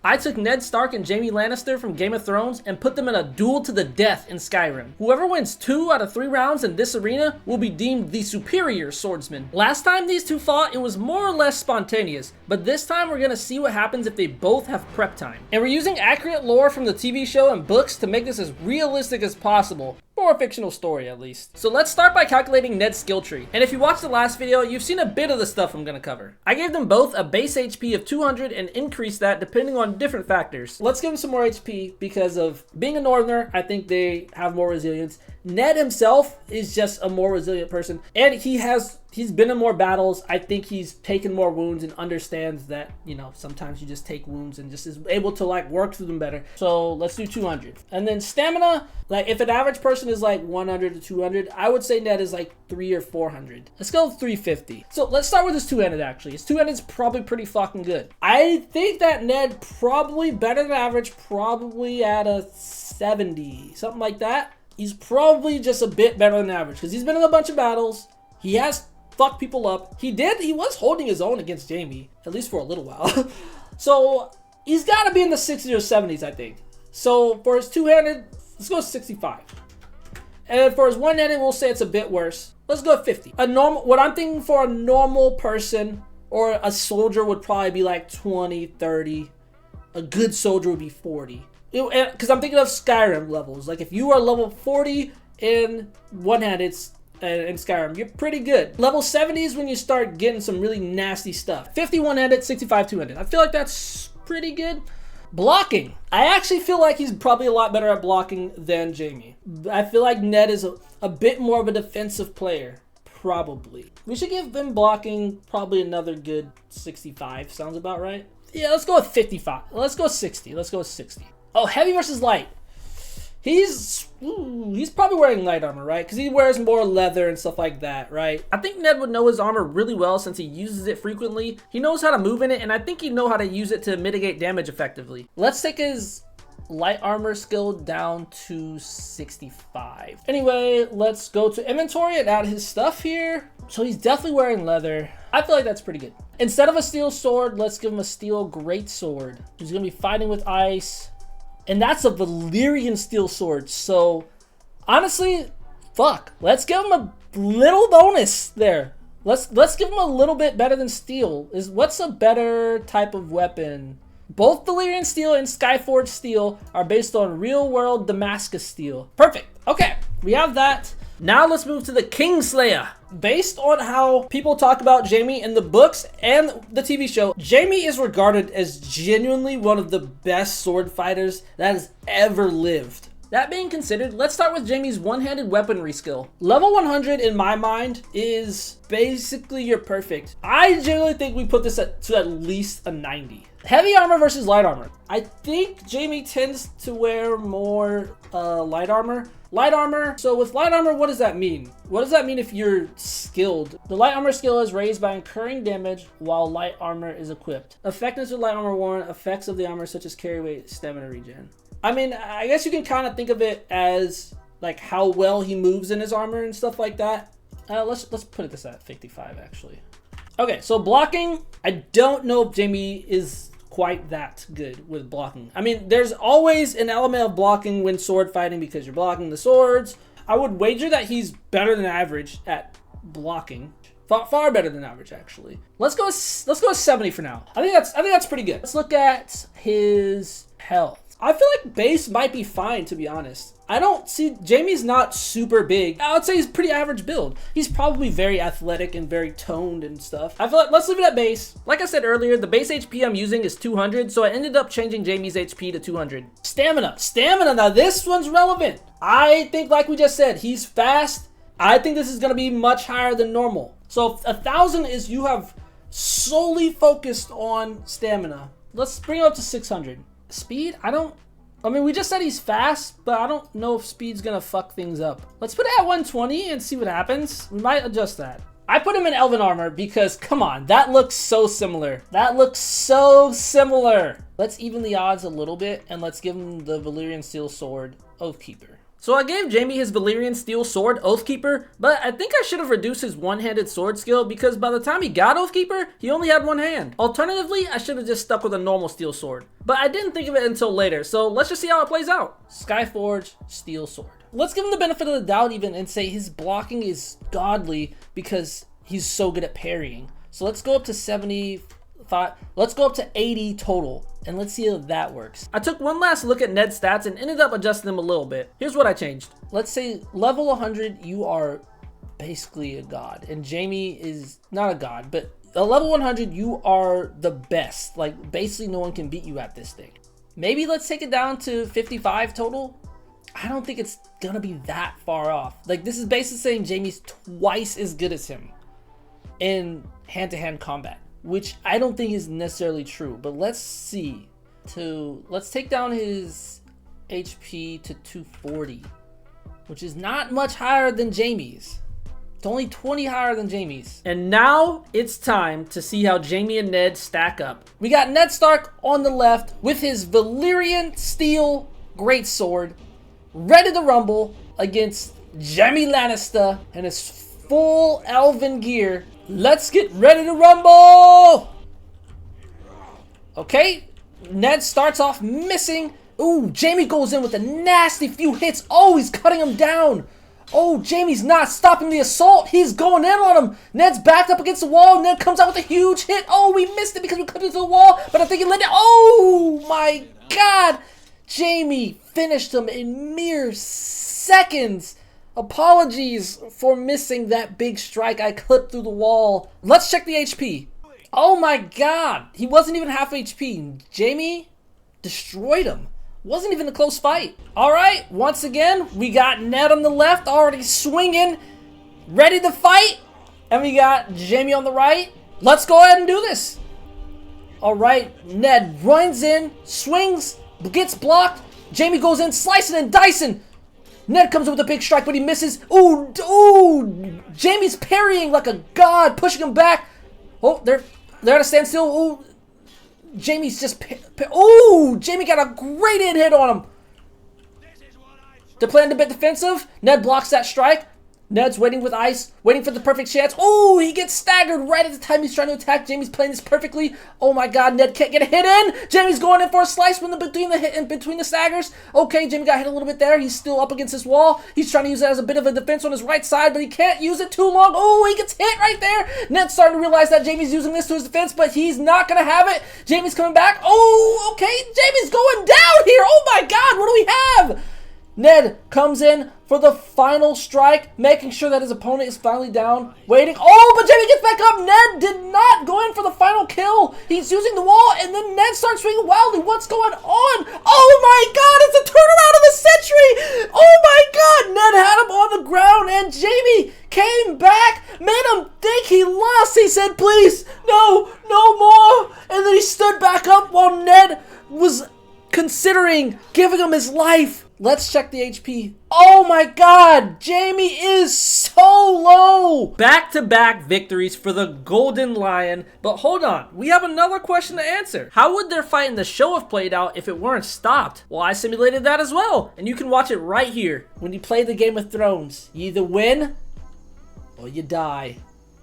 I took Ned Stark and Jaime Lannister from Game of Thrones and put them in a duel to the death in Skyrim. Whoever wins 2 out of 3 rounds in this arena will be deemed the superior swordsman. Last time these two fought, it was more or less spontaneous, but this time we're gonna see what happens if they both have prep time. And we're using accurate lore from the TV show and books to make this as realistic as possible. Or a fictional story, at least. So let's start by calculating Ned's skill tree. And if you watched the last video, you've seen a bit of the stuff I'm gonna cover. I gave them both a base HP of 200 and increased that depending on different factors. Let's give them some more HP because of being a northerner. I think they have more resilience. Ned himself is just a more resilient person, and he's been in more battles. I think he's taken more wounds and understands that, you know, sometimes you just take wounds and just is able to like work through them better. So let's do 200. And then stamina, like if an average person is like 100 to 200, I would say Ned is like 300 or 400. Let's go 350. So let's start with his two-handed actually. His two-handed is probably pretty fucking good. I think that Ned probably better than average, probably at a 70, something like that. He's probably just a bit better than average because he's been in a bunch of battles. He has fucked people up. He was holding his own against Jaime, at least for a little while. So he's got to be in the 60s or 70s, I think. So for his two-handed, let's go 65. And for his one-handed, we'll say it's a bit worse. Let's go 50. What I'm thinking for a normal person or a soldier would probably be like 20, 30. A good soldier would be 40. Because I'm thinking of Skyrim levels. Like if you are level 40 in one-handed in Skyrim, you're pretty good. Level 70 is when you start getting some really nasty stuff. 50 one-handed, 65 two-handed. I feel like that's pretty good. Blocking. I actually feel like he's probably a lot better at blocking than Jaime. I feel like Ned is a bit more of a defensive player. Probably. We should give them blocking probably another good 65. Sounds about right. Yeah, let's go with 55. Let's go 60. Let's go with 60. Oh, heavy versus light. He's probably wearing light armor, right? Because he wears more leather and stuff like that, right? I think Ned would know his armor really well since he uses it frequently. He knows how to move in it, and I think he'd know how to use it to mitigate damage effectively. Let's take his light armor skill down to 65. Anyway, let's go to inventory and add his stuff here. So he's definitely wearing leather. I feel like that's pretty good. Instead of a steel sword, let's give him a steel greatsword. He's gonna be fighting with ice. And that's a Valyrian steel sword. So honestly, fuck. Let's give him a little bonus there. Let's give him a little bit better than steel. What's a better type of weapon? Both Valyrian steel and Skyforged steel are based on real world Damascus steel. Perfect. Okay, we have that. Now let's move to the Kingslayer. Based on how people talk about Jaime in the books and the TV show, Jaime is regarded as genuinely one of the best sword fighters that has ever lived. That being considered, let's start with Jaime's one-handed weaponry skill. Level 100 in my mind is basically your perfect. I generally think we put this to at least a 90. Heavy armor versus light armor. I think Jaime tends to wear more light armor. Light armor, so with light armor, what does that mean? What does that mean if you're skilled? The light armor skill is raised by incurring damage while light armor is equipped. Effectiveness with light armor worn, effects of the armor such as carry weight, stamina regen. I mean, I guess you can kind of think of it as like how well he moves in his armor and stuff like that. Let's put it this at 55 actually. Okay, so blocking, I don't know if Jaime is quite that good with blocking. I mean, there's always an element of blocking when sword fighting because you're blocking the swords. I would wager that he's better than average at blocking. Far better than average, actually. Let's go with 70 for now. I think that's pretty good. Let's look at his health. I feel like base might be fine, to be honest. I don't see, Jaime's not super big. I would say he's pretty average build. He's probably very athletic and very toned and stuff. I feel like, let's leave it at base. Like I said earlier, the base HP I'm using is 200, so I ended up changing Jaime's HP to 200. Stamina, now this one's relevant. I think like we just said, he's fast. I think this is gonna be much higher than normal. So 1,000 is you have solely focused on stamina. Let's bring it up to 600. Speed, I mean, we just said he's fast, but I don't know if speed's gonna fuck things up. Let's put it at 120 and see what happens. We might adjust that. I put him in Elven armor because, come on, that looks so similar. That looks so similar. Let's even the odds a little bit and let's give him the Valyrian steel sword, Oathkeeper. So I gave Jamie his Valyrian Steel Sword Oathkeeper, but I think I should have reduced his one-handed sword skill because by the time he got Oathkeeper, he only had one hand. Alternatively, I should have just stuck with a normal steel sword. But I didn't think of it until later, so let's just see how it plays out. Skyforge Steel Sword. Let's give him the benefit of the doubt even and say his blocking is godly because he's so good at parrying. So let's go up to 75, let's go up to 80 total, and let's see if that works. I took one last look at Ned's stats and ended up adjusting them a little bit. Here's what I changed. Let's say level 100, you are basically a god, and Jamie is not a god, but at level 100, you are the best. Like, basically no one can beat you at this thing. Maybe let's take it down to 55 total. I don't think it's gonna be that far off. Like, this is basically saying Jamie's twice as good as him in hand-to-hand combat, which I don't think is necessarily true, but let's see. Let's take down his HP to 240, which is not much higher than Jamie's. It's only 20 higher than Jamie's. And now it's time to see how Jamie and Ned stack up. We got Ned Stark on the left with his Valyrian Steel Greatsword, ready to rumble against Jamie Lannister and his full elven gear. Let's get ready to rumble! Okay, Ned starts off missing. Ooh, Jamie goes in with a nasty few hits. Oh, he's cutting him down. Oh, Jamie's not stopping the assault. He's going in on him. Ned's backed up against the wall. Ned comes out with a huge hit. Oh, we missed it because we clipped into the wall, but I think it landed. Oh my God. Jamie finished him in mere seconds. Apologies for missing that big strike. I clipped through the wall. Let's check the HP. Oh my God. He wasn't even half HP. Jamie destroyed him. Wasn't even a close fight. All right, once again, we got Ned on the left already swinging, ready to fight. And we got Jamie on the right. Let's go ahead and do this. All right, Ned runs in, swings, gets blocked. Jamie goes in, slicing and dicing. Ned comes in with a big strike, but he misses. Ooh, ooh, Jamie's parrying like a god, pushing him back. Oh, they're at a standstill. Ooh, Jamie's just... Ooh, Jamie got a great hit on him. They're playing a bit defensive. Ned blocks that strike. Ned's waiting with ice, waiting for the perfect chance. Oh, he gets staggered right at the time he's trying to attack. Jamie's playing this perfectly. Oh my God, Ned can't get a hit in. Jamie's going in for a slice between the staggers. Okay, Jamie got hit a little bit there. He's still up against this wall. He's trying to use it as a bit of a defense on his right side, but he can't use it too long. Oh, he gets hit right there. Ned's starting to realize that Jamie's using this to his defense, but he's not going to have it. Jamie's coming back. Oh, okay, Jamie's going down here. Oh my God, what do we have? Ned comes in for the final strike, making sure that his opponent is finally down, waiting. Oh, but Jamie gets back up. Ned did not go in for the final kill. He's using the wall, and then Ned starts swinging wildly. What's going on? Oh my God, it's a turnaround of the century. Oh my God, Ned had him on the ground, and Jamie came back, made him think he lost. He said, please, no, no more. And then he stood back up while Ned was considering giving him his life. Let's check the HP. Oh my God, Jamie is so low. Back-to-back victories for the Golden Lion. But hold on, we have another question to answer. How would their fight in the show have played out if it weren't stopped? Well, I simulated that as well, and you can watch it right here. When you play the Game of Thrones, you either win or you die.